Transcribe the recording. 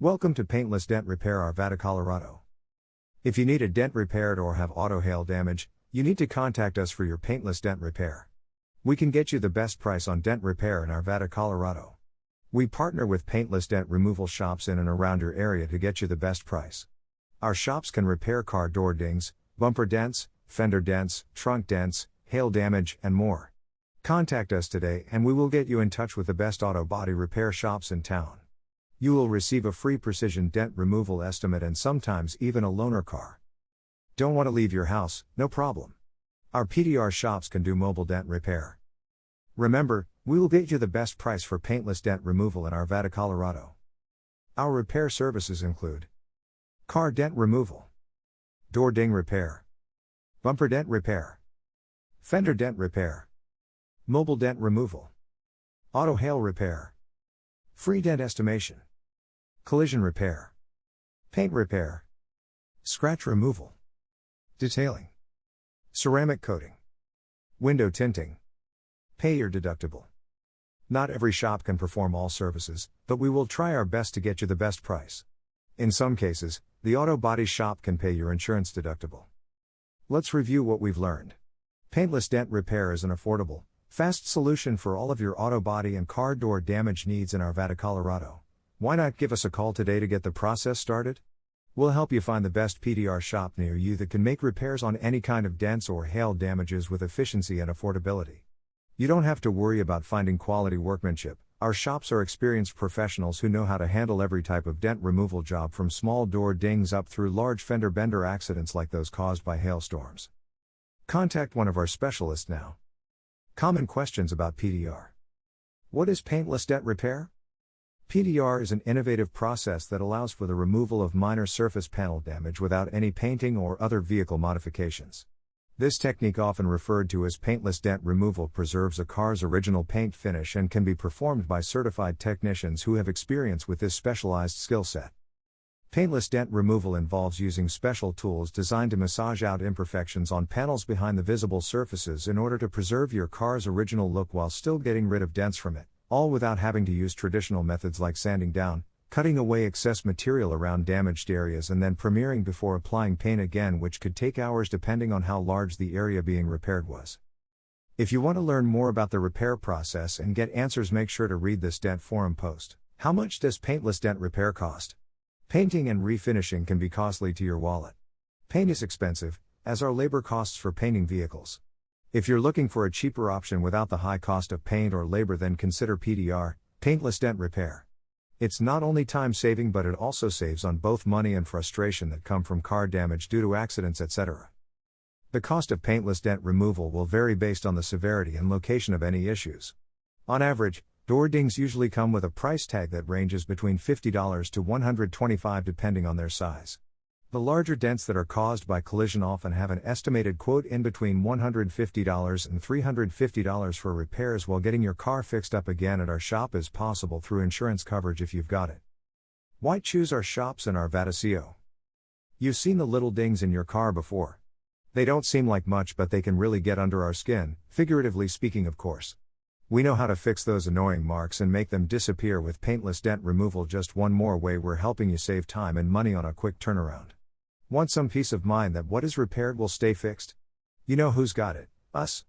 Welcome to Paintless Dent Repair, Arvada, Colorado. If you need a dent repaired or have auto hail damage, you need to contact us for your paintless dent repair. We can get you the best price on dent repair in Arvada, Colorado. We partner with Paintless Dent Removal shops in and around your area to get you the best price. Our shops can repair car door dings, bumper dents, fender dents, trunk dents, hail damage, and more. Contact us today and we will get you in touch with the best auto body repair shops in town. You will receive a free precision dent removal estimate and sometimes even a loaner car. Don't want to leave your house? No problem. Our PDR shops can do mobile dent repair. Remember, we will get you the best price for paintless dent removal in Arvada, Colorado. Our repair services include car dent removal, door ding repair, bumper dent repair, fender dent repair, mobile dent removal, auto hail repair, free dent estimation, collision repair, paint repair, scratch removal, detailing, ceramic coating, window tinting. Pay your deductible. Not every shop can perform all services, but we will try our best to get you the best price. In some cases, the auto body shop can pay your insurance deductible. Let's review what we've learned. Paintless dent repair is an affordable, fast solution for all of your auto body and car door damage needs in Arvada, Colorado. Why not give us a call today to get the process started? We'll help you find the best PDR shop near you that can make repairs on any kind of dents or hail damages with efficiency and affordability. You don't have to worry about finding quality workmanship. Our shops are experienced professionals who know how to handle every type of dent removal job, from small door dings up through large fender bender accidents like those caused by hailstorms. Contact one of our specialists now. Common questions about PDR. What is paintless dent repair? PDR is an innovative process that allows for the removal of minor surface panel damage without any painting or other vehicle modifications. This technique, often referred to as paintless dent removal, preserves a car's original paint finish and can be performed by certified technicians who have experience with this specialized skill set. Paintless dent removal involves using special tools designed to massage out imperfections on panels behind the visible surfaces in order to preserve your car's original look while still getting rid of dents from it, all without having to use traditional methods like sanding down, cutting away excess material around damaged areas, and then premiering before applying paint again, which could take hours depending on how large the area being repaired was. If you want to learn more about the repair process and get answers, make sure to read this Dent Forum post. How much does paintless dent repair cost? Painting and refinishing can be costly to your wallet. Paint is expensive, as are labor costs for painting vehicles. If you're looking for a cheaper option without the high cost of paint or labor, then consider PDR, paintless dent repair. It's not only time-saving, but it also saves on both money and frustration that come from car damage due to accidents, etc. The cost of paintless dent removal will vary based on the severity and location of any issues. On average, door dings usually come with a price tag that ranges between $50 to $125 depending on their size. The larger dents that are caused by collision often have an estimated quote in between $150 and $350 for repairs, while getting your car fixed up again at our shop is possible through insurance coverage if you've got it. Why choose our shops in Arvada CO? You've seen the little dings in your car before. They don't seem like much, but they can really get under our skin, figuratively speaking, of course. We know how to fix those annoying marks and make them disappear with paintless dent removal. Just one more way we're helping you save time and money on a quick turnaround. Want some peace of mind that what is repaired will stay fixed? You know who's got it: us.